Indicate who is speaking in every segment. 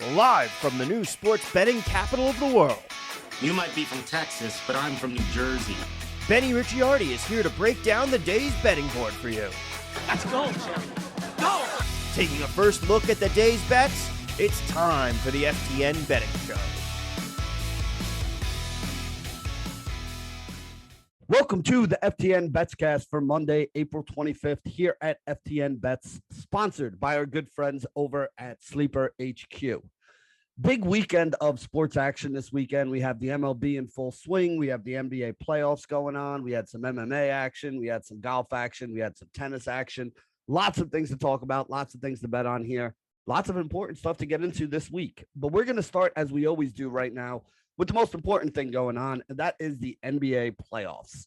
Speaker 1: live from the new sports betting capital of the world.
Speaker 2: You might be from Texas, but I'm from New Jersey.
Speaker 1: Benny Ricciardi is here to break down the day's betting board for you.
Speaker 3: Let's go, Jerry. Go!
Speaker 1: Taking a first look at the day's bets, it's time for the FTN Betting Show. Welcome to the FTN Bets Cast for Monday, April 25th here at FTN Bets, sponsored by our good friends over at Sleeper HQ. Big weekend of sports action this weekend. We have the MLB in full swing. We have the NBA playoffs going on. We had some MMA action. We had some golf action. We had some tennis action. Lots of things to talk about. Lots of things to bet on here. Lots of important stuff to get into this week. But we're going to start, as we always do right now, with the most important thing going on, and that is the NBA playoffs.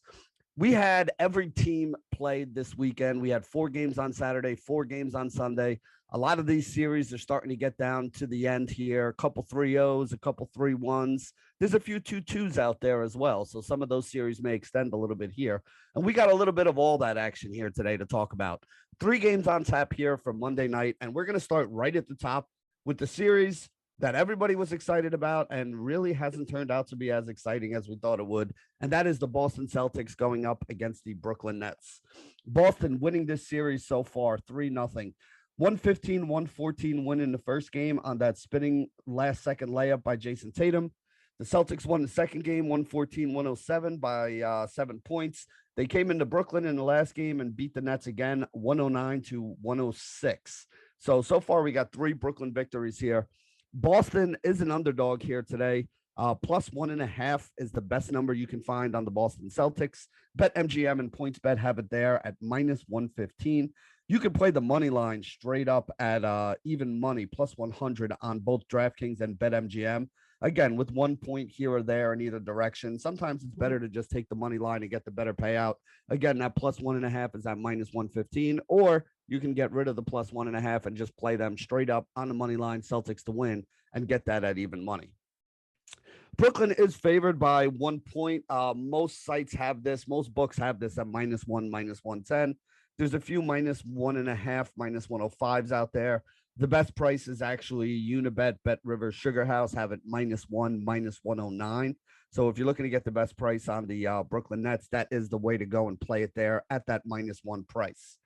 Speaker 1: We had every team played this weekend. We had 4 games on Saturday, 4 games on Sunday. A lot of these series are starting to get down to the end here. A couple 3-0s, a couple 3-1s. There's a few 2-2s out there as well. So some of those series may extend a little bit here. And we got a little bit of all that action here today to talk about. 3 games on tap here for Monday night. And we're going to start right at the top with the series that everybody was excited about and really hasn't turned out to be as exciting as we thought it would. And that is the Boston Celtics going up against the Brooklyn Nets. Boston winning this series so far, 3-0. 115-114 win in the first game on that spinning last-second layup by Jason Tatum. The Celtics won the second game, 114-107 by 7 points. They came into Brooklyn in the last game and beat the Nets again, 109-106. So far we got 3 Brooklyn victories here. Boston is an underdog here today. Plus 1.5 is the best number you can find on the Boston Celtics. BetMGM and PointsBet have it there at minus 115. You can play the money line straight up at even money, plus 100 on both DraftKings and BetMGM. Again, with 1 point here or there in either direction. Sometimes it's better to just take the money line and get the better payout. Again, that plus 1.5 is at minus 115, or you can get rid of the plus 1.5 and just play them straight up on the money line, Celtics to win, and get that at even money. Brooklyn is favored by 1 point. Most sites have this. Most books have this at minus 1, minus 110. There's a few minus 1.5, minus 105s out there. The best price is actually Unibet, Bet Rivers, Sugar House have it minus 1, minus 109. So if you're looking to get the best price on the Brooklyn Nets, that is the way to go and play it there at that minus 1 price.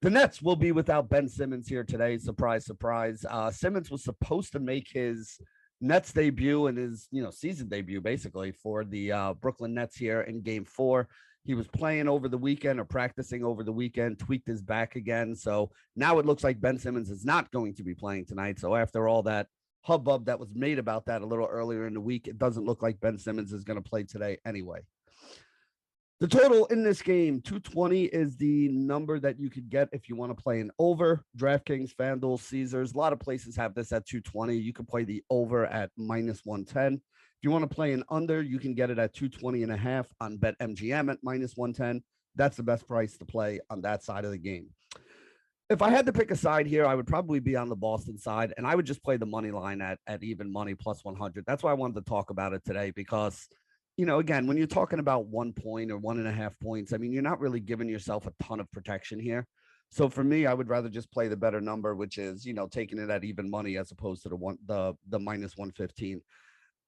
Speaker 1: The Nets will be without Ben Simmons here today. Surprise, surprise. Simmons was supposed to make his Nets debut and his season debut basically for the Brooklyn Nets here in Game 4. He was playing over the weekend or practicing over the weekend, tweaked his back again. So now it looks like Ben Simmons is not going to be playing tonight. So after all that hubbub that was made about that a little earlier in the week, it doesn't look like Ben Simmons is going to play today anyway. The total in this game, 220, is the number that you could get if you want to play an over. DraftKings, FanDuel, Caesars, a lot of places have this at 220. You can play the over at minus 110. If you want to play an under, you can get it at 220.5 on BetMGM at minus 110. That's the best price to play on that side of the game. If I had to pick a side here, I would probably be on the Boston side, and I would just play the money line at even money plus 100. That's why I wanted to talk about it today because, again, when you're talking about 1 point or 1.5 points, I mean, you're not really giving yourself a ton of protection here. So for me, I would rather just play the better number, which is, taking it at even money as opposed to the minus 115.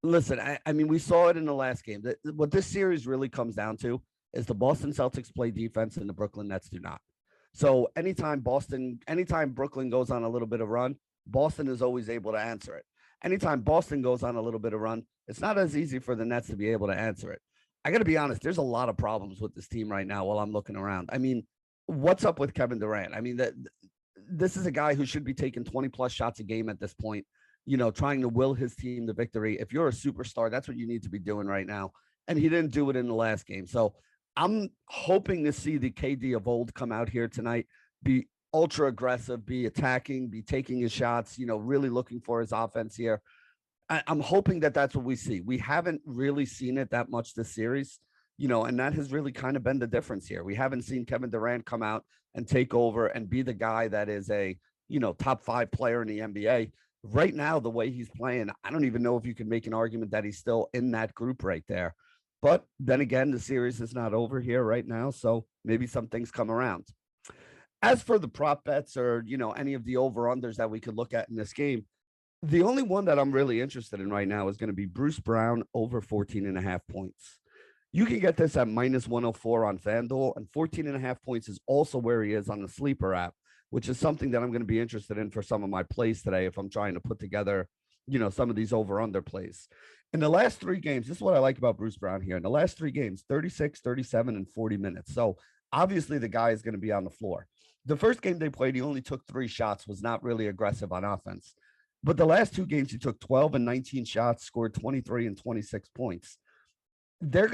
Speaker 1: Listen, I mean, we saw it in the last game. What this series really comes down to is the Boston Celtics play defense and the Brooklyn Nets do not. So anytime Brooklyn goes on a little bit of run, Boston is always able to answer it. Anytime Boston goes on a little bit of run, it's not as easy for the Nets to be able to answer it. I got to be honest, there's a lot of problems with this team right now while I'm looking around. I mean, what's up with Kevin Durant? I mean, this is a guy who should be taking 20-plus shots a game at this point. Trying to will his team to victory. If you're a superstar, that's what you need to be doing right now. And he didn't do it in the last game. So I'm hoping to see the KD of old come out here tonight, be ultra aggressive, be attacking, be taking his shots, really looking for his offense here. I'm hoping that that's what we see. We haven't really seen it that much this series, and that has really kind of been the difference here. We haven't seen Kevin Durant come out and take over and be the guy that is a, top 5 player in the NBA. Right now, the way he's playing, I don't even know if you can make an argument that he's still in that group right there. But then again, the series is not over here right now, so maybe some things come around. As for the prop bets or, any of the over-unders that we could look at in this game, The only one that I'm really interested in right now is going to be Bruce Brown over 14.5 points. You can get this at minus 104 on FanDuel, and 14.5 points is also where he is on the Sleeper app, which is something that I'm going to be interested in for some of my plays today if I'm trying to put together, some of these over-under plays. In the last 3 games, this is what I like about Bruce Brown here. In the last 3 games, 36, 37, and 40 minutes. So obviously the guy is going to be on the floor. The first game they played, he only took 3 shots, was not really aggressive on offense. But the last 2 games, he took 12 and 19 shots, scored 23 and 26 points. They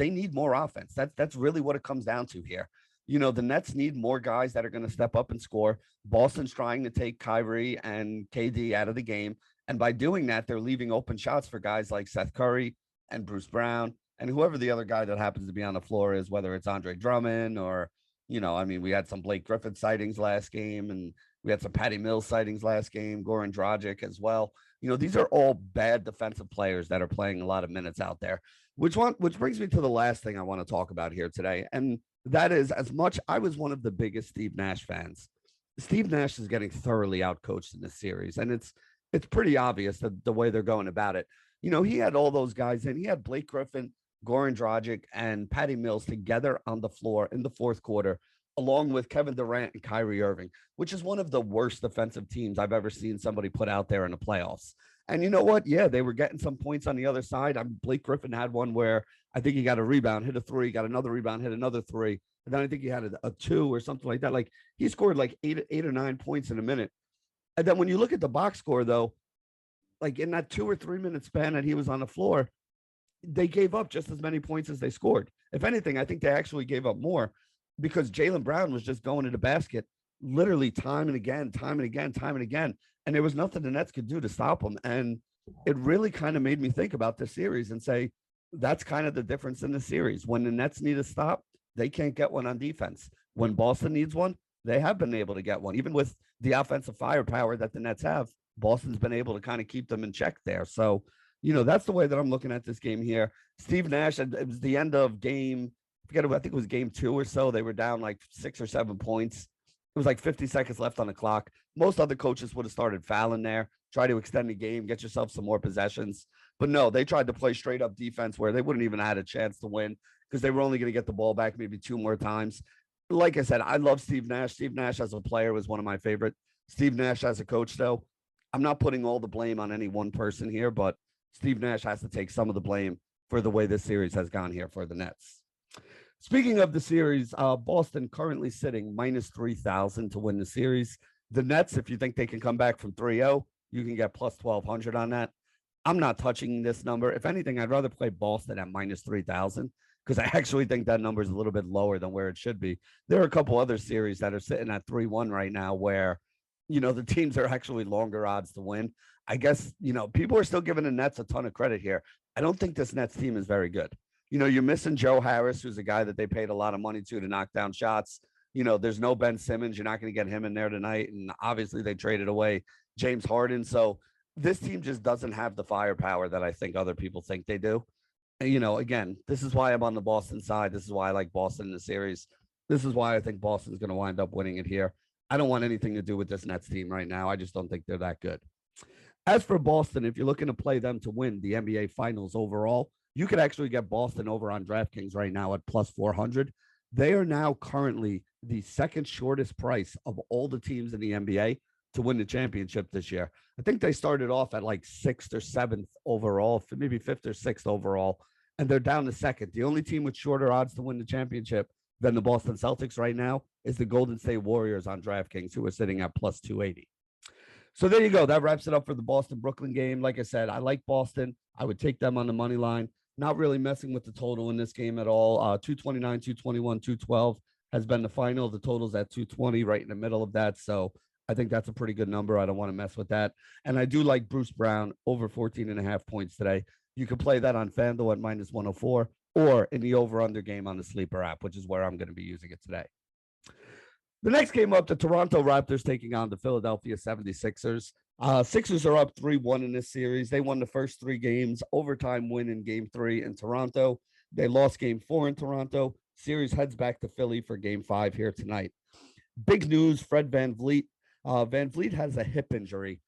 Speaker 1: need more offense. That's really what it comes down to here. The Nets need more guys that are going to step up and score. Boston's trying to take Kyrie and KD out of the game. And by doing that, they're leaving open shots for guys like Seth Curry and Bruce Brown and whoever the other guy that happens to be on the floor is, whether it's Andre Drummond or, we had some Blake Griffin sightings last game and we had some Patty Mills sightings last game, Goran Dragic as well. These are all bad defensive players that are playing a lot of minutes out there, which brings me to the last thing I want to talk about here today. And that is, as much I was one of the biggest Steve Nash fans, Steve Nash is getting thoroughly outcoached in this series. And it's pretty obvious that the way they're going about it. He had all those guys in. He had Blake Griffin, Goran Dragic, and Patty Mills together on the floor in the fourth quarter, along with Kevin Durant and Kyrie Irving, which is one of the worst defensive teams I've ever seen somebody put out there in the playoffs. And you know what? Yeah, they were getting some points on the other side. Blake Griffin had one where I think he got a rebound, hit a 3, got another rebound, hit another 3. And then I think he had a 2 or something like that. Like he scored like 8 or 9 points in a minute. And then when you look at the box score, though, like in that 2 or 3 minute span that he was on the floor, they gave up just as many points as they scored. If anything, I think they actually gave up more because Jaylen Brown was just going to the basket literally time and again. And there was nothing the Nets could do to stop him. And it really kind of made me think about this series and say, that's kind of the difference in the series. When the Nets need a stop, they can't get one on defense. When Boston needs one, they have been able to get one. Even with the offensive firepower that the Nets have, Boston's been able to kind of keep them in check there. So, that's the way that I'm looking at this game here. Steve Nash, it was the end of game, I think it was game 2 or so. They were down like 6 or 7 points. It was like 50 seconds left on the clock. Most other coaches would have started fouling there, try to extend the game, get yourself some more possessions. But no, they tried to play straight up defense where they wouldn't even have had a chance to win because they were only going to get the ball back maybe 2 more times. Like I said, I love Steve Nash. Steve Nash as a player was one of my favorite. Steve Nash as a coach, though, I'm not putting all the blame on any one person here, but Steve Nash has to take some of the blame for the way this series has gone here for the Nets. Speaking of the series, Boston currently sitting minus 3,000 to win the series. The Nets, if you think they can come back from 3-0, you can get plus 1,200 on that. I'm not touching this number. If anything, I'd rather play Boston at minus 3,000 because I actually think that number is a little bit lower than where it should be. There are a couple other series that are sitting at 3-1 right now where, the teams are actually longer odds to win. I guess, people are still giving the Nets a ton of credit here. I don't think this Nets team is very good. You're missing Joe Harris, who's a guy that they paid a lot of money to knock down shots. There's no Ben Simmons. You're not going to get him in there tonight. And obviously they traded away James Harden. So this team just doesn't have the firepower that I think other people think they do. And, again, this is why I'm on the Boston side. This is why I like Boston in the series. This is why I think Boston's going to wind up winning it here. I don't want anything to do with this Nets team right now. I just don't think they're that good. As for Boston, if you're looking to play them to win the NBA Finals overall, you could actually get Boston over on DraftKings right now at plus 400. They are now currently the second shortest price of all the teams in the NBA to win the championship this year. I think they started off at like 6th or 7th overall, maybe 5th or 6th overall, and they're down to second. The only team with shorter odds to win the championship than the Boston Celtics right now is the Golden State Warriors on DraftKings, who are sitting at plus 280. So there you go. That wraps it up for the Boston-Brooklyn game. Like I said, I like Boston. I would take them on the money line. Not really messing with the total in this game at all. 229, 221, 212 has been the final. The total's at 220, right in the middle of that. So I think that's a pretty good number. I don't want to mess with that. And I do like Bruce Brown over 14.5 points today. You can play that on FanDuel at minus 104 or in the over-under game on the Sleeper app, which is where I'm going to be using it today. The next game up, the Toronto Raptors taking on the Philadelphia 76ers. Sixers are up 3-1 in this series. They won the first 3 games, overtime win in game 3 in Toronto. They lost game 4 in Toronto. Series heads back to Philly for game 5 here tonight. Big news, Fred VanVleet Van Vliet has a hip injury.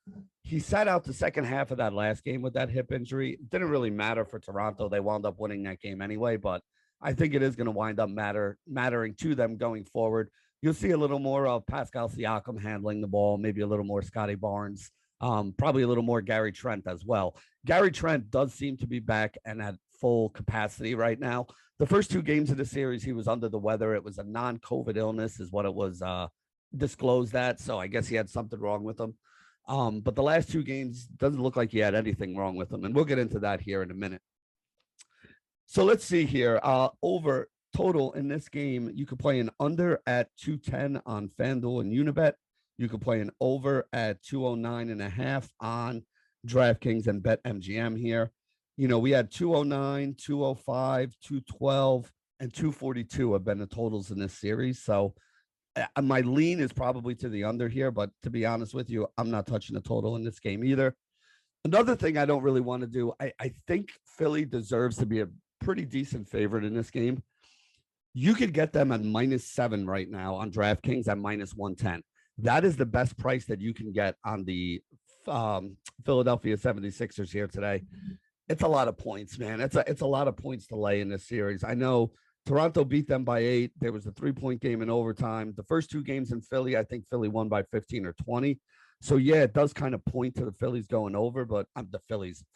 Speaker 1: He sat out the second half of that last game with that hip injury. It didn't really matter for Toronto. They wound up winning that game anyway, but I think it is going to wind up mattering to them going forward. You'll see a little more of Pascal Ciacom handling the ball, maybe a little more Scotty Barnes, probably a little more Gary Trent as well. Gary Trent does seem to be back and at full capacity right now. The first two games of the series, he was under the weather. It was a non-COVID illness is what it was disclosed at. So I guess he had something wrong with him. But the last two games doesn't look like he had anything wrong with him. And we'll get into that here in a minute. So let's see here. Over total in this game, you could play an under at 210 on FanDuel and Unibet. You could play an over at 209.5 on DraftKings and BetMGM here. You know, we had 209, 205, 212, and 242 have been the totals in this series. So my lean is probably to the under here, but to be honest with you, I'm not touching the total in this game either. Another thing I don't really want to do, I think Philly deserves to be a pretty decent favorite in this game. You could get them at -7 right now on DraftKings at -110. That is the best price that you can get on the Philadelphia 76ers here today. It's a lot of points, man. It's a lot of points to lay in this series. I know Toronto beat them by 8. There was a 3-point game in overtime. The first two games in Philly, I think Philly won by 15 or 20. So, yeah, it does kind of point to the Phillies going over, but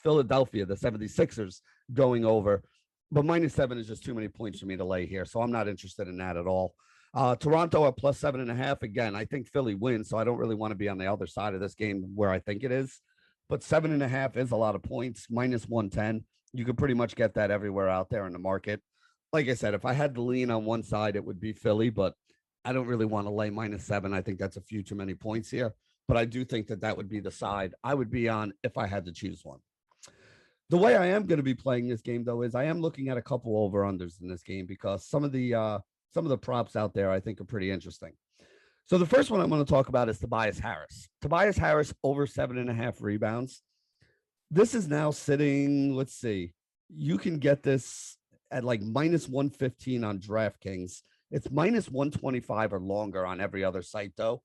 Speaker 1: Philadelphia, the 76ers going over. But -7 is just too many points for me to lay here. So I'm not interested in that at all. Toronto at +7.5. Again, I think Philly wins, so I don't really want to be on the other side of this game where I think it is. But 7.5 is a lot of points, -110. You could pretty much get that everywhere out there in the market. Like I said, if I had to lean on one side, it would be Philly, but I don't really want to lay -7. I think that's a few too many points here. But I do think that would be the side I would be on if I had to choose one. The way I am going to be playing this game, though, is I am looking at a couple over-unders in this game because some of the props out there I think are pretty interesting. So the first one I'm going to talk about is Tobias Harris. Tobias Harris over 7.5 rebounds. This is now sitting, let's see, you can get this at like -115 on DraftKings. It's -125 or longer on every other site, though.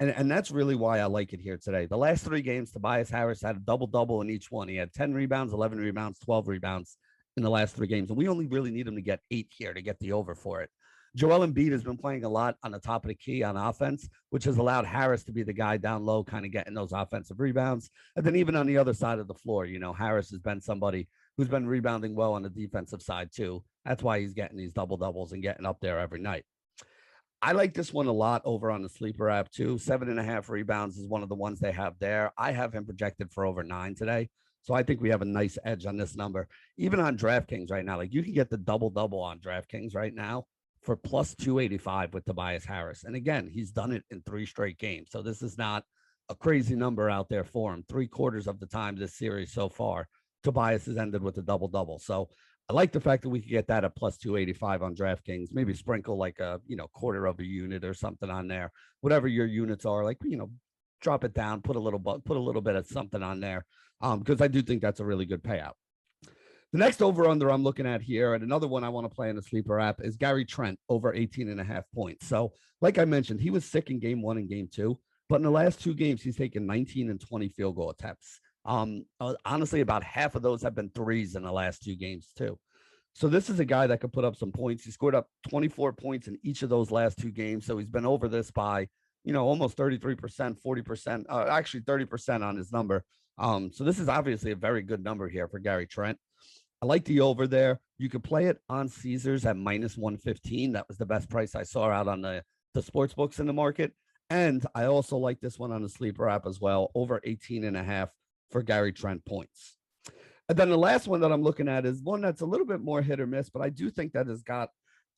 Speaker 1: And that's really why I like it here today. The last 3 games, Tobias Harris had a double-double in each one. He had 10 rebounds, 11 rebounds, 12 rebounds in the last 3 games. And we only really need him to get 8 here to get the over for it. Joel Embiid has been playing a lot on the top of the key on offense, which has allowed Harris to be the guy down low, kind of getting those offensive rebounds. And then even on the other side of the floor, you know, Harris has been somebody who's been rebounding well on the defensive side too. That's why he's getting these double-doubles and getting up there every night. I like this one a lot over on the Sleeper app too. 7.5 rebounds is one of the ones they have there. I have him projected for over 9 today. So I think we have a nice edge on this number. Even on DraftKings right now, like you can get the double-double on DraftKings right now for +285 with Tobias Harris. And again, he's done it in 3 straight games. So this is not a crazy number out there for him. 3/4 of the time this series so far, Tobias has ended with a double-double. So I like the fact that we could get that at +285 on DraftKings, maybe sprinkle like a, quarter of a unit or something on there, whatever your units are, like, drop it down, put a little bit of something on there. Because I do think that's a really good payout. The next over-under I'm looking at here, and another one I want to play in the Sleeper app, is Gary Trent over 18.5 points. So, like I mentioned, he was sick in game 1 and game 2, but in the last 2 games, he's taken 19 and 20 field goal attempts. Honestly, about half of those have been threes in the last 2 games too. So this is a guy that could put up some points. He scored up 24 points in each of those last 2 games. So he's been over this by, almost 33%, 40%, actually 30% on his number. So this is obviously a very good number here for Gary Trent. I like the over there. You could play it on Caesars at -115. That was the best price I saw out on the sports books in the market. And I also like this one on the Sleeper app as well, over 18.5 for Gary Trent points. And then the last one that I'm looking at is one that's a little bit more hit or miss, but I do think that has got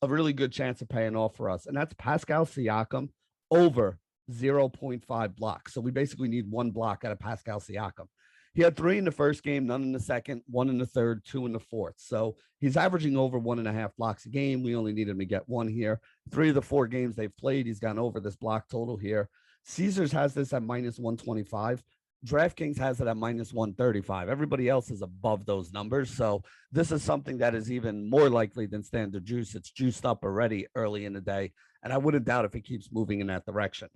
Speaker 1: a really good chance of paying off for us. And that's Pascal Ciacom over 0.5 blocks. So we basically need 1 block out of Pascal Ciacom. He had 3 in the first game, none in the second, 1 in the third, 2 in the fourth. So he's averaging over 1.5 blocks a game. We only need him to get 1 here. 3 of the 4 games they've played, he's gone over this block total here. Caesars has this at -125. DraftKings has it at -135. Everybody else is above those numbers. So this is something that is even more likely than standard juice. It's juiced up already early in the day. And I wouldn't doubt if it keeps moving in that direction.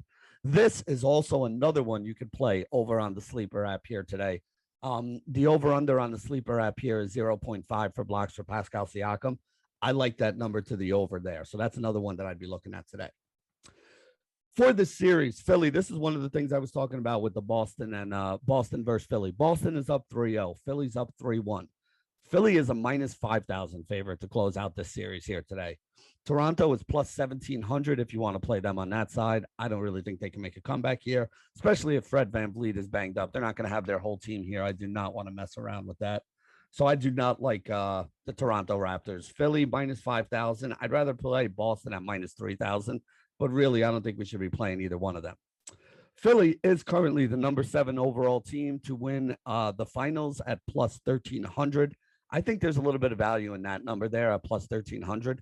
Speaker 1: This is also another one you could play over on the Sleeper app here today. The over-under on the Sleeper app here is 0.5 for blocks for Pascal Ciacom. I like that number to the over there. So that's another one that I'd be looking at today. For the series, Philly, this is one of the things I was talking about with the Boston and Boston versus Philly. Boston is up 3-0. Philly's up 3-1. Philly is a minus 5,000 favorite to close out this series here today. Toronto is plus 1,700 if you want to play them on that side. I don't really think they can make a comeback here, especially if Fred VanVleet is banged up. They're not going to have their whole team here. I do not want to mess around with that. So I do not like the Toronto Raptors. Philly minus 5,000. I'd rather play Boston at minus 3,000. But really, I don't think we should be playing either one of them. Philly is currently the number 7 overall team to win the finals at plus 1,300. I think there's a little bit of value in that number there at plus 1,300.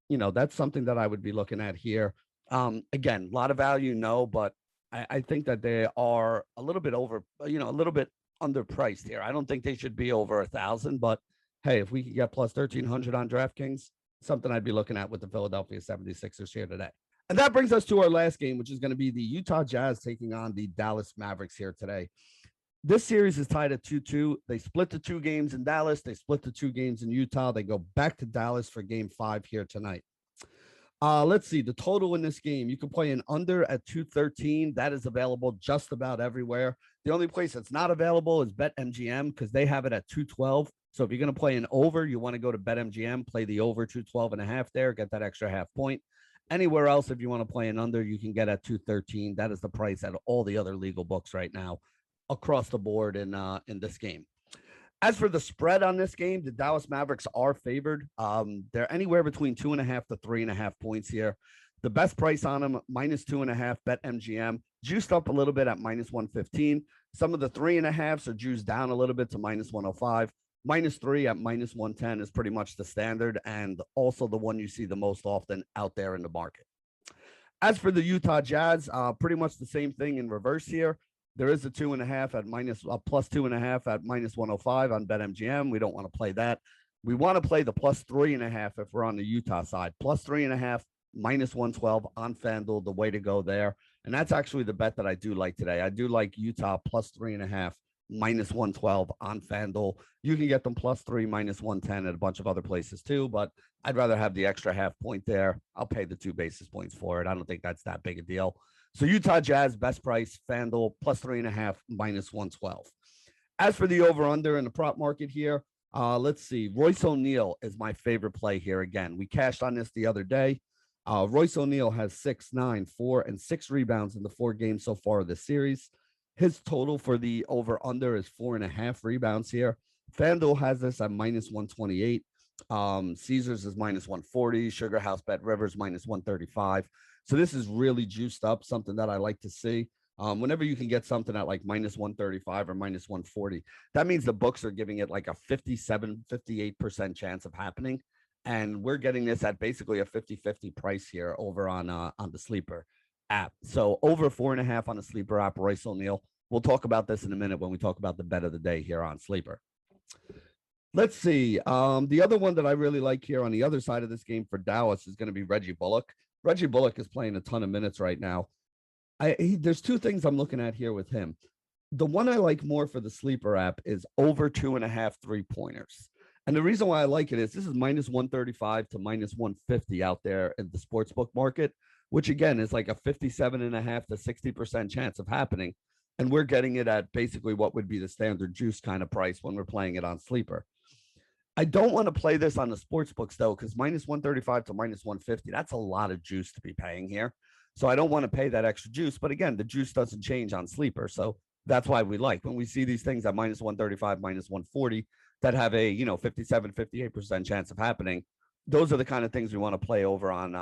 Speaker 1: You know, that's something that I would be looking at here. Again, a lot of value, no, but I think that they are a little bit over, a little bit underpriced here. I don't think they should be over 1,000, but hey, if we could get plus 1,300 on DraftKings, something I'd be looking at with the Philadelphia 76ers here today. And that brings us to our last game, which is going to be the Utah Jazz taking on the Dallas Mavericks here today. This series is tied at 2-2. They split the 2 games in Dallas. They split the 2 games in Utah. They go back to Dallas for game 5 here tonight. Let's see the total in this game. You can play an under at 213. That is available just about everywhere. The only place that's not available is BetMGM because they have it at 212. So if you're going to play an over, you want to go to BetMGM, play the over 212.5 there, get that extra half point. Anywhere else, if you want to play an under, you can get at 213. That is the price at all the other legal books right now across the board in this game. As for the spread on this game, the Dallas Mavericks are favored. They're anywhere between 2.5 to 3.5 points here. The best price on them, minus 2.5, BetMGM, juiced up a little bit at minus 115. Some of the 3.5s are juiced down a little bit to minus 105. Minus 3 at minus 110 is pretty much the standard and also the one you see the most often out there in the market. As for the Utah Jazz, pretty much the same thing in reverse here. There is a 2.5 at minus plus 2.5 at minus 105 on BetMGM. We don't want to play that. We want to play the plus 3.5 if we're on the Utah side. Plus 3.5, minus 112 on FanDuel, the way to go there. And that's actually the bet that I do like today. I do like Utah plus 3.5. Minus 112 on FanDuel. You can get them plus 3, minus 110 at a bunch of other places too, but I'd rather have the extra half point there. I'll pay the 2 basis points for it. I don't think that's that big a deal. So Utah Jazz, best price, FanDuel, plus 3.5, minus 112. As for the over-under in the prop market here, let's see. Royce O'Neal is my favorite play here again. We cashed on this the other day. Royce O'Neal has 6, 9, 4, and 6 rebounds in the 4 games so far of this series. His total for the over-under is 4.5 rebounds here. FanDuel has this at minus 128. Caesars is minus 140. Sugar House Bet Rivers minus 135. So this is really juiced up, something that I like to see. Whenever you can get something at like minus 135 or minus 140, that means the books are giving it like a 57, 58% chance of happening. And we're getting this at basically a 50-50 price here over on the Sleeper app. So over 4.5 on the Sleeper app, Royce O'Neal. We'll talk about this in a minute when we talk about the bet of the day here on Sleeper. Let's see. The other one that I really like here on the other side of this game for Dallas is going to be Reggie Bullock. Reggie Bullock is playing a ton of minutes right now. There's 2 things I'm looking at here with him. The one I like more for the Sleeper app is over 2.5 3-pointers. And the reason why I like it is this is minus 135 to minus 150 out there in the sportsbook market, which again is like a 57.5 to 60% chance of happening. And we're getting it at basically what would be the standard juice kind of price when we're playing it on Sleeper. I don't want to play this on the sports books though, because minus 135 to minus 150, that's a lot of juice to be paying here. So I don't want to pay that extra juice. But again, the juice doesn't change on Sleeper. So that's why we like when we see these things at minus 135, minus 140 that have a, 57, 58% chance of happening. Those are the kind of things we want to play over on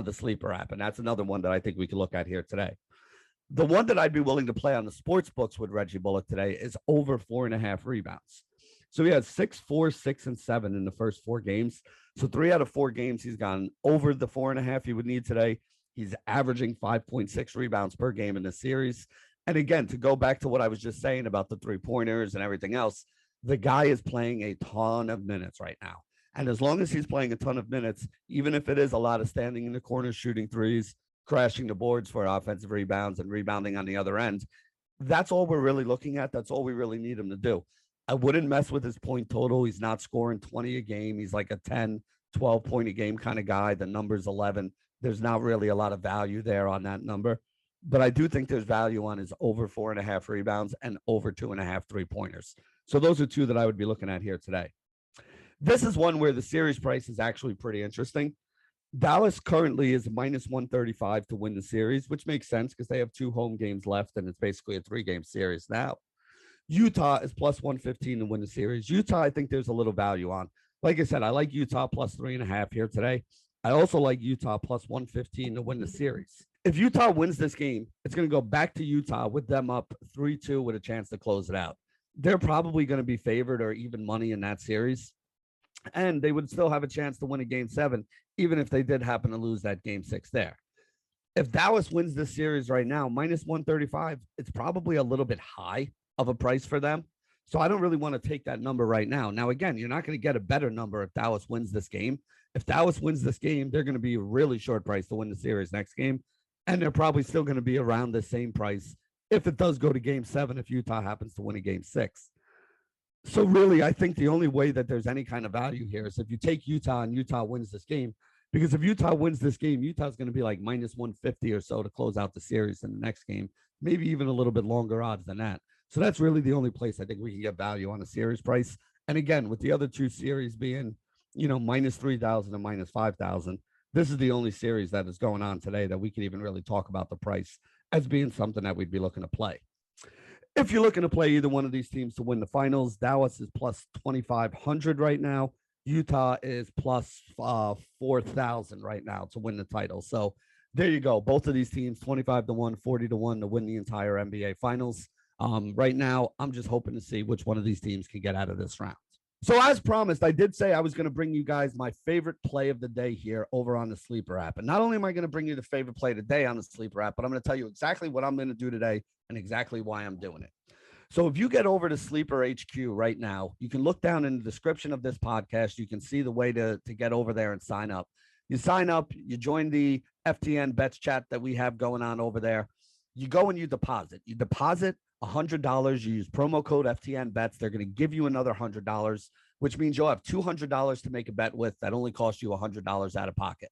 Speaker 1: the Sleeper app. And that's another one that I think we can look at here today. The one that I'd be willing to play on the sports books with Reggie Bullock today is over 4.5 rebounds. So he has 6, 4, 6, and 7 in the first 4 games. So 3 out of 4 games, he's gone over the 4.5 he would need today. He's averaging 5.6 rebounds per game in this series. And again, to go back to what I was just saying about the 3-pointers and everything else, the guy is playing a ton of minutes right now. And as long as he's playing a ton of minutes, even if it is a lot of standing in the corner, shooting threes, crashing the boards for offensive rebounds and rebounding on the other end. That's all we're really looking at. That's all we really need him to do. I wouldn't mess with his point total. He's not scoring 20 a game. He's like a 10, 12 point a game kind of guy. The number's 11. There's not really a lot of value there on that number. But I do think there's value on his over 4.5 rebounds and over 2.5 3-pointers. So those are two that I would be looking at here today. This is one where the series price is actually pretty interesting. Dallas currently is minus 135 to win the series, which makes sense because they have 2 home games left, and it's basically a 3-game series now. Utah is plus 115 to win the series. Utah, I think there's a little value on. Like I said, I like Utah plus 3.5 here today. I also like Utah plus 115 to win the series. If Utah wins this game, it's going to go back to Utah with them up 3-2 with a chance to close it out. They're probably going to be favored or even money in that series. And they would still have a chance to win a game 7, even if they did happen to lose that game 6 there. If Dallas wins this series right now, minus 135, it's probably a little bit high of a price for them. So I don't really want to take that number right now. Now, again, you're not going to get a better number if Dallas wins this game. If Dallas wins this game, they're going to be a really short price to win the series next game. And they're probably still going to be around the same price if it does go to game 7, if Utah happens to win a game 6. So really, I think the only way that there's any kind of value here is if you take Utah and Utah wins this game, because if Utah wins this game, Utah's going to be like minus 150 or so to close out the series in the next game, maybe even a little bit longer odds than that. So that's really the only place I think we can get value on a series price. And again, with the other 2 series being, minus 3,000 and minus 5,000, this is the only series that is going on today that we can even really talk about the price as being something that we'd be looking to play. If you're looking to play either one of these teams to win the finals, Dallas is plus 2,500 right now. Utah is plus 4,000 right now to win the title. So there you go. Both of these teams, 25-1, 40-1 to win the entire NBA finals. Right now, I'm just hoping to see which one of these teams can get out of this round. So as promised, I did say I was going to bring you guys my favorite play of the day here over on the Sleeper app. And not only am I going to bring you the favorite play of the day on the Sleeper app, but I'm going to tell you exactly what I'm going to do today and exactly why I'm doing it. So if you get over to Sleeper HQ right now, you can look down in the description of this podcast. You can see the way to get over there and sign up. You sign up, you join the FTN Bets chat that we have going on over there. You go and you deposit. You deposit $100. You use promo code FTN Bets. They're going to give you another $100, which means you'll have $200 to make a bet with. That only costs you $100 out of pocket.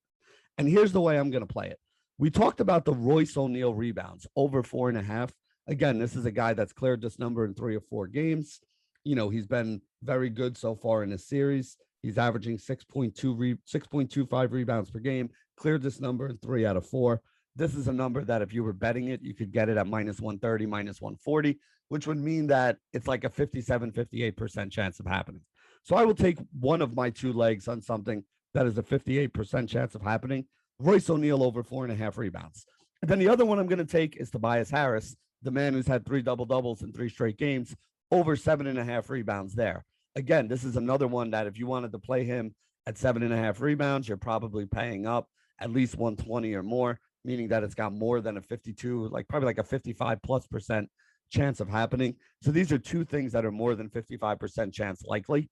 Speaker 1: And here's the way I'm going to play it. We talked about the Royce O'Neal rebounds over 4.5. Again, this is a guy that's cleared this number in 3 or 4 games. He's been very good so far in this series. He's averaging 6.25 rebounds per game, cleared this number in 3 out of 4. This is a number that if you were betting it, you could get it at minus 130, minus 140, which would mean that it's like a 57, 58% chance of happening. So I will take one of my 2 legs on something that is a 58% chance of happening. Royce O'Neal over 4.5 rebounds. And then the other one I'm going to take is Tobias Harris, the man who's had 3 double-doubles in 3 straight games, over 7.5 rebounds there. Again, this is another one that if you wanted to play him at 7.5 rebounds, you're probably paying up at least 120 or more, meaning that it's got more than a 52, probably like a 55+% chance of happening. So these are 2 things that are more than 55% chance likely.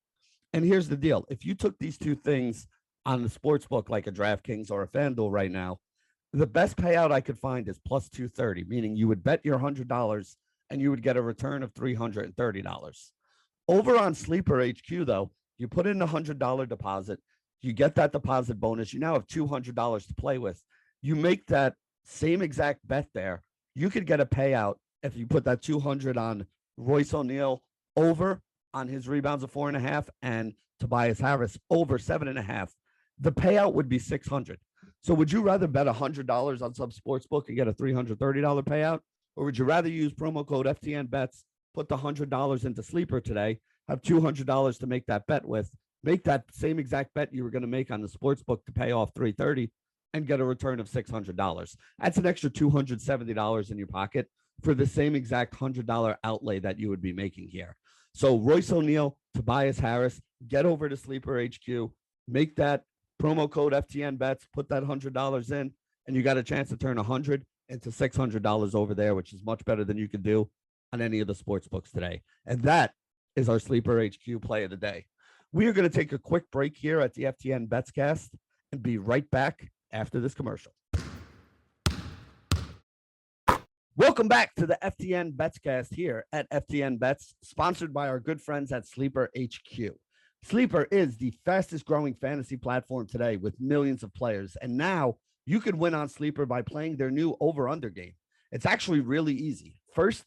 Speaker 1: And here's the deal. If you took these 2 things on the sports book, like a DraftKings or a FanDuel right now, the best payout I could find is plus 230, meaning you would bet your $100 and you would get a return of $330. Over on Sleeper HQ, though, you put in a $100 deposit, you get that deposit bonus. You now have $200 to play with. You make that same exact bet there. You could get a payout if you put that 200 on Royce O'Neal over on his rebounds of 4.5 and Tobias Harris over 7.5. The payout would be 600. So would you rather bet $100 on some sports book and get a $330 payout? Or would you rather use promo code FTN Bets, put the $100 into Sleeper today, have $200 to make that bet with, make that same exact bet you were going to make on the sports book to pay off $330 and get a return of $600? That's an extra $270 in your pocket for the same exact $100 outlay that you would be making here. So Royce O'Neal, Tobias Harris, get over to Sleeper HQ, make that promo code FTN Bets, put that $100 in, and you got a chance to turn $100 into $600 over there, which is much better than you could do on any of the sports books today. And that is our Sleeper HQ play of the day. We are going to take a quick break here at the FTN Bets Cast and be right back after this commercial. Welcome back to the FTN Bets Cast here at FTN Bets, sponsored by our good friends at Sleeper HQ. Sleeper is the fastest growing fantasy platform today with millions of players. And now you can win on Sleeper by playing their new over-under game. It's actually really easy. First,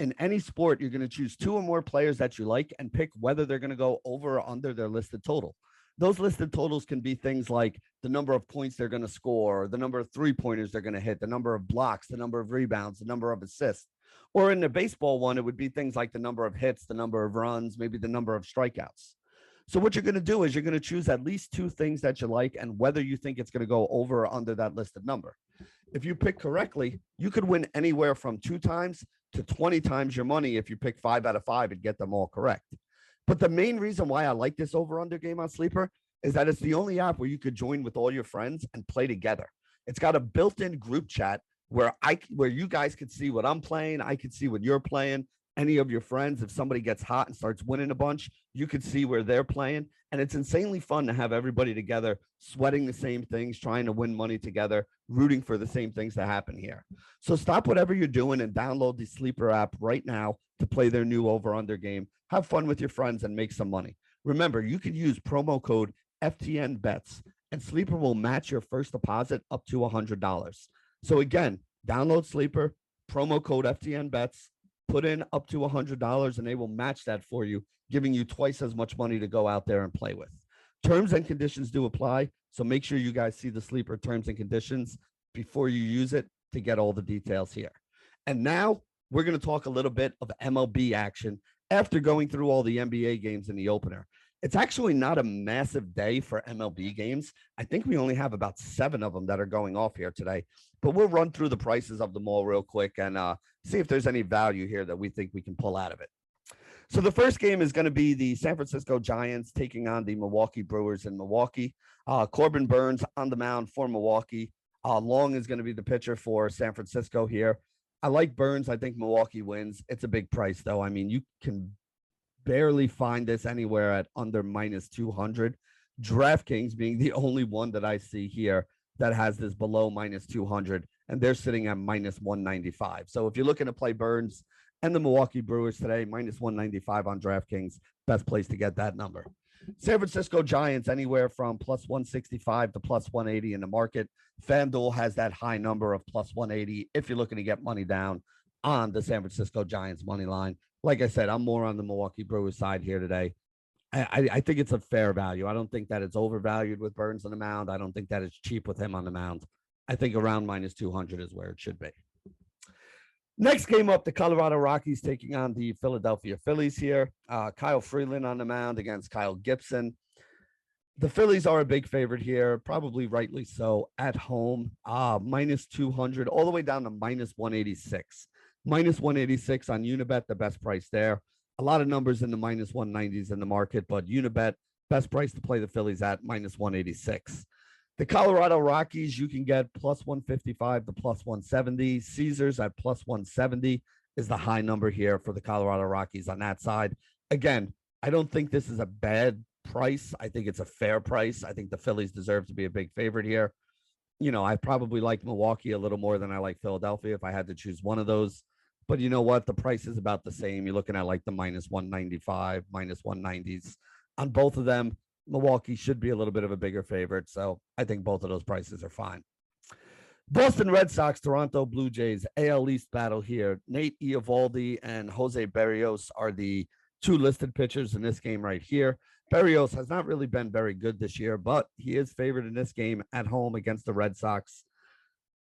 Speaker 1: in any sport, you're going to choose two or more players that you like and pick whether they're going to go over or under their listed total. Those listed totals can be things like the number of points they're going to score, the number of three-pointers they're going to hit, the number of blocks, the number of rebounds, the number of assists. Or in the baseball one, it would be things like the number of hits, the number of runs, maybe the number of strikeouts. So what you're going to do is you're going to choose at least two things that you like and whether you think it's going to go over or under that listed number. If you pick correctly, you could win anywhere from 2 times to 20 times your money if you pick 5 out of 5 and get them all correct. But the main reason why I like this over-under game on Sleeper is that it's the only app where you could join with all your friends and play together. It's got a built-in group chat where you guys could see what I'm playing, I could see what you're playing, any of your friends. If somebody gets hot and starts winning a bunch, you could see where they're playing. And it's insanely fun to have everybody together, sweating the same things, trying to win money together, rooting for the same things that happen here. So stop whatever you're doing and download the Sleeper app right now to play their new over-under game. Have fun with your friends and make some money. Remember, you can use promo code FTN Bets and Sleeper will match your first deposit up to $100. So again, download Sleeper, promo code FTN Bets, put in up to $100 and they will match that for you, giving you twice as much money to go out there and play with. Terms and conditions do apply. So make sure you guys see the Sleeper terms and conditions before you use it to get all the details here. And now we're going to talk a little bit of MLB action after going through all the NBA games in the opener. It's actually not a massive day for MLB games. I think we only have about 7 of them that are going off here today, but we'll run through the prices of them all real quick and see if there's any value here that we think we can pull out of it. So the first game is going to be the San Francisco Giants taking on the Milwaukee Brewers in Milwaukee. Corbin Burns on the mound for Milwaukee. Long is going to be the pitcher for San Francisco here. I like Burns. I think Milwaukee wins. It's a big price, though. I mean, you can barely find this anywhere at under minus 200. DraftKings being the only one that I see here that has this below minus 200, and they're sitting at minus 195. So if you're looking to play Burns and the Milwaukee Brewers today, minus 195 on DraftKings, best place to get that number. San Francisco Giants anywhere from plus 165 to plus 180 in the market. FanDuel has that high number of plus 180 if you're looking to get money down on the San Francisco Giants money line. Like I said, I'm more on the Milwaukee Brewers side here today. I think it's a fair value. I don't think that it's overvalued with Burns on the mound. I don't think that it's cheap with him on the mound. I think around minus 200 is where it should be. Next game up, the Colorado Rockies taking on the Philadelphia Phillies here. Kyle Freeland on the mound against Kyle Gibson. The Phillies are a big favorite here, probably rightly so, at home. Minus 200 all the way down to minus 186. Minus 186 on Unibet, the best price there. A lot of numbers in the minus 190s in the market, but Unibet, best price to play the Phillies at minus 186. The Colorado Rockies, you can get plus 155 to plus 170. Caesars at plus 170 is the high number here for the Colorado Rockies on that side. Again, I don't think this is a bad price. I think it's a fair price. I think the Phillies deserve to be a big favorite here. You know, I probably like Milwaukee a little more than I like Philadelphia if I had to choose one of those. But you know what? The price is about the same. You're looking at like the minus 195, minus 190s on both of them. Milwaukee should be a little bit of a bigger favorite. So I think both of those prices are fine. Boston Red Sox, Toronto Blue Jays, AL East battle here. Nate Eovaldi and Jose Berrios are the 2 listed pitchers in this game right here. Berrios has not really been very good this year, but he is favored in this game at home against the Red Sox.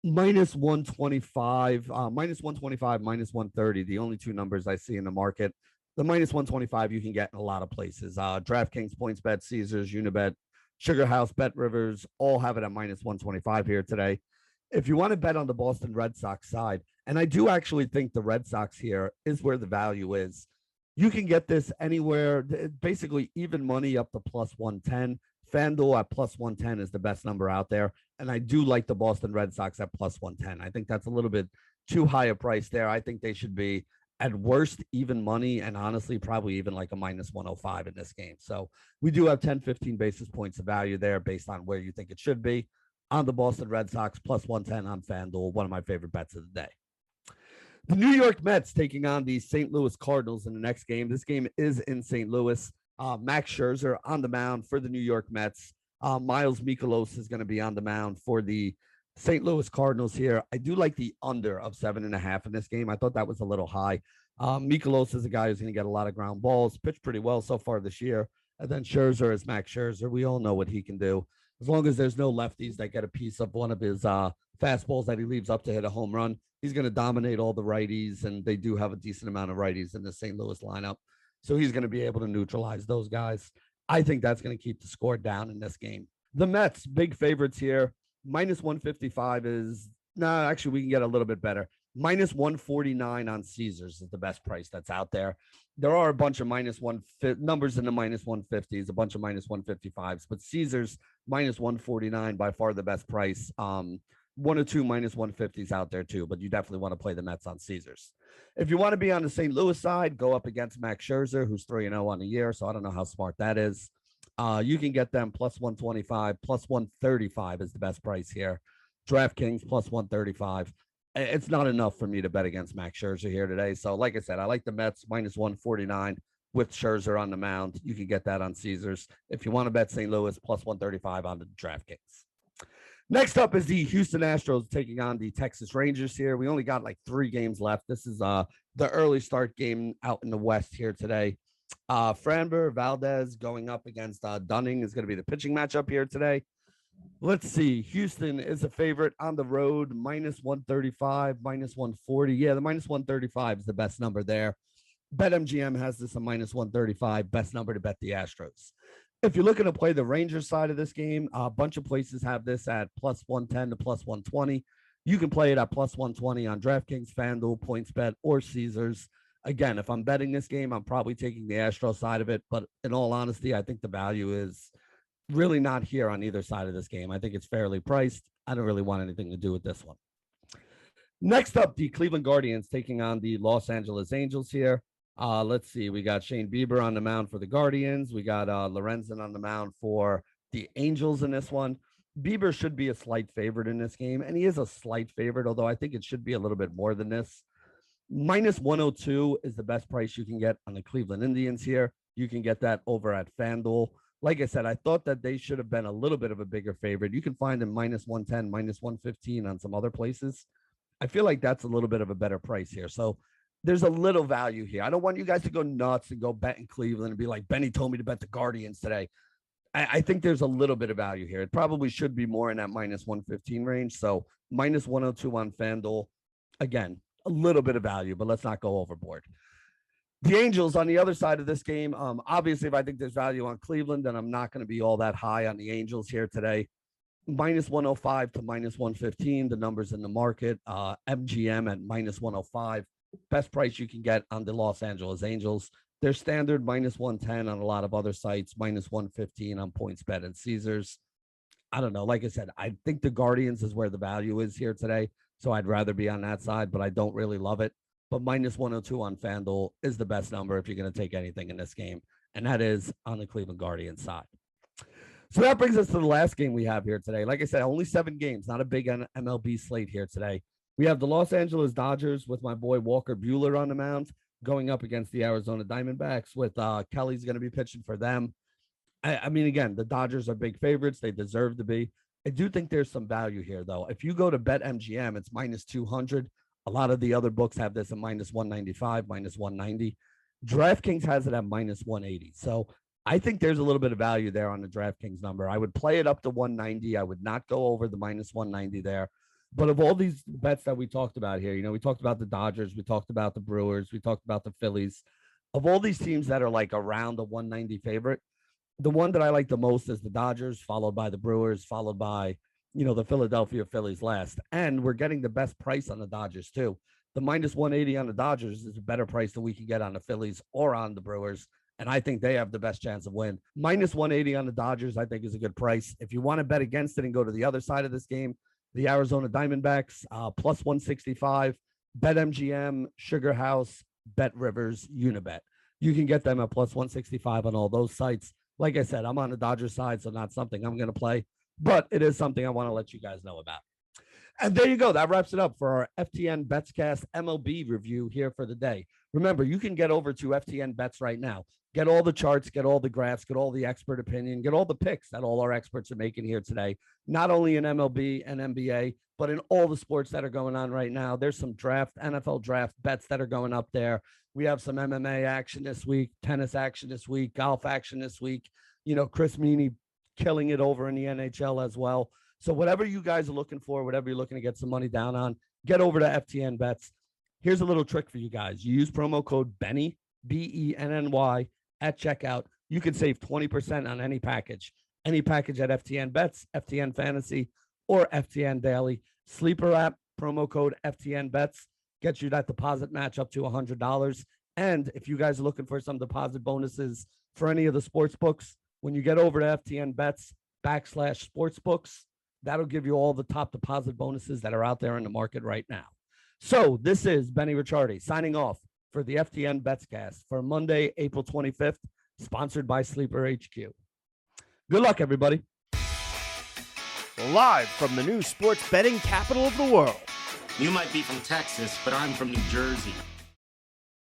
Speaker 1: Minus 125, minus 125, minus 130, the only 2 numbers I see in the market. The minus 125 you can get in a lot of places. DraftKings, PointsBet, Caesars, Unibet, Sugar House, Bet Rivers, all have it at minus 125 here today. If you want to bet on the Boston Red Sox side, and I do actually think the Red Sox here is where the value is, you can get this anywhere, basically even money up to plus 110. FanDuel at plus 110 is the best number out there. And I do like the Boston Red Sox at plus 110. I think that's a little bit too high a price there. I think they should be at worst even money, and honestly, probably even like a minus 105 in this game. So we do have 10, 15 basis points of value there based on where you think it should be on the Boston Red Sox, plus 110 on FanDuel, one of my favorite bets of the day. The New York Mets taking on the St. Louis Cardinals in the next game. This game is in St. Louis. Max Scherzer on the mound for the New York Mets. Miles Mikolas is going to be on the mound for the St. Louis Cardinals here. I do like the under of 7.5 in this game. I thought that was a little high. Mikolas is a guy who's going to get a lot of ground balls, pitched pretty well so far this year. And then Scherzer is Max Scherzer. We all know what he can do. As long as there's no lefties that get a piece of one of his fastballs that he leaves up to hit a home run, he's going to dominate all the righties, and they do have a decent amount of righties in the St. Louis lineup. So he's going to be able to neutralize those guys. I think that's going to keep the score down in this game. The Mets, big favorites here. Minus 155 is, actually, we can get a little bit better. Minus 149 on Caesars is the best price that's out there. There are a bunch of numbers in the minus 150s, a bunch of minus 155s, but Caesars minus 149 by far the best price. One or two minus 150s out there too, but you definitely want to play the Mets on Caesars. If you want to be on the St. Louis side, go up against Max Scherzer, who's 3-0 on the year, so I don't know how smart that is. You can get them plus 125, plus 135 is the best price here. DraftKings plus 135. It's not enough for me to bet against Max Scherzer here today. So like I said, I like the Mets minus 149 with Scherzer on the mound. You can get that on Caesars. If you want to bet St. Louis, plus 135 on the DraftKings. Next up is the Houston Astros taking on the Texas Rangers here. We only got like 3 games left. This is the early start game out in the West here today. Framber Valdez going up against Dunning is going to be the pitching matchup here today. Let's see. Houston is a favorite on the road, minus 135, minus 140. Yeah, the minus 135 is the best number there. BetMGM has this a minus 135, best number to bet the Astros. If you're looking to play the Rangers side of this game, a bunch of places have this at plus 110 to plus 120. You can play it at plus 120 on DraftKings, FanDuel, PointsBet, or Caesars. Again, if I'm betting this game, I'm probably taking the Astros side of it. But in all honesty, I think the value is really not here on either side of this game. I think it's fairly priced. I don't really want anything to do with this one. Next up, the Cleveland Guardians taking on the Los Angeles Angels here. Let's see. We got Shane Bieber on the mound for the Guardians. We got Lorenzen on the mound for the Angels in this one. Bieber should be a slight favorite in this game, and he is a slight favorite, although I think it should be a little bit more than this. Minus 102 is the best price you can get on the Cleveland Indians here. You can get that over at FanDuel. Like I said, I thought that they should have been a little bit of a bigger favorite. You can find them minus 110, minus 115 on some other places. I feel like that's a little bit of a better price here. So there's a little value here. I don't want you guys to go nuts and go bet in Cleveland and be like, Benny told me to bet the Guardians today. I think there's a little bit of value here. It probably should be more in that minus 115 range. So minus 102 on FanDuel. Again, a little bit of value, but let's not go overboard. The Angels on the other side of this game, obviously, if I think there's value on Cleveland, then I'm not going to be all that high on the Angels here today. Minus 105 to minus 115, the numbers in the market. MGM at minus 105. Best price you can get on the Los Angeles Angels. They're standard minus 110 on a lot of other sites, minus 115 on PointsBet and Caesars. I don't know. Like I said, I think the Guardians is where the value is here today. So I'd rather be on that side, but I don't really love it. But minus 102 on FanDuel is the best number if you're going to take anything in this game. And that is on the Cleveland Guardians side. So that brings us to the last game we have here today. Like I said, only 7 games, not a big MLB slate here today. We have the Los Angeles Dodgers with my boy Walker Buehler on the mound going up against the Arizona Diamondbacks with Kelly's going to be pitching for them. I mean, again, the Dodgers are big favorites. They deserve to be. I do think there's some value here, though. If you go to BetMGM, it's minus 200. A lot of the other books have this at minus 195, minus 190. DraftKings has it at minus 180. So I think there's a little bit of value there on the DraftKings number. I would play it up to 190. I would not go over the minus 190 there. But of all these bets that we talked about here, you know, we talked about the Dodgers, we talked about the Brewers, we talked about the Phillies. Of all these teams that are like around the 190 favorite, the one that I like the most is the Dodgers, followed by the Brewers, followed by, you know, the Philadelphia Phillies last. And we're getting the best price on the Dodgers too. The minus 180 on the Dodgers is a better price than we can get on the Phillies or on the Brewers. And I think they have the best chance of win. Minus 180 on the Dodgers, I think, is a good price. If you want to bet against it and go to the other side of this game, the Arizona Diamondbacks, plus 165, BetMGM, Sugar House, Bet Rivers, Unibet. You can get them at plus 165 on all those sites. Like I said, I'm on the Dodgers side, so not something I'm going to play, but it is something I want to let you guys know about. And there you go. That wraps it up for our FTN Bets Cast MLB review here for the day. Remember, you can get over to FTN Bets right now. Get all the charts, get all the graphs, get all the expert opinion, get all the picks that all our experts are making here today, not only in MLB and NBA, but in all the sports that are going on right now. There's some NFL draft bets that are going up there. We have some MMA action this week, tennis action this week, golf action this week. You know, Chris Meany killing it over in the NHL as well. So whatever you guys are looking for, whatever you're looking to get some money down on, get over to FTN Bets. Here's a little trick for you guys. You use promo code Benny, BENNY, at checkout. You can save 20% on any package at FTN Bets, FTN Fantasy, or FTN Daily. Sleeper app, promo code FTN Bets, gets you that deposit match up to $100. And if you guys are looking for some deposit bonuses for any of the sports books, when you get over to FTN Bets /sportsbooks, that'll give you all the top deposit bonuses that are out there in the market right now. So this is Benny Ricciardi signing off for the FTN Bets Cast for Monday, April 25th, sponsored by Sleeper HQ. Good luck, everybody.
Speaker 4: Live from the new sports betting capital of the world.
Speaker 2: You might be from Texas, but I'm from New Jersey.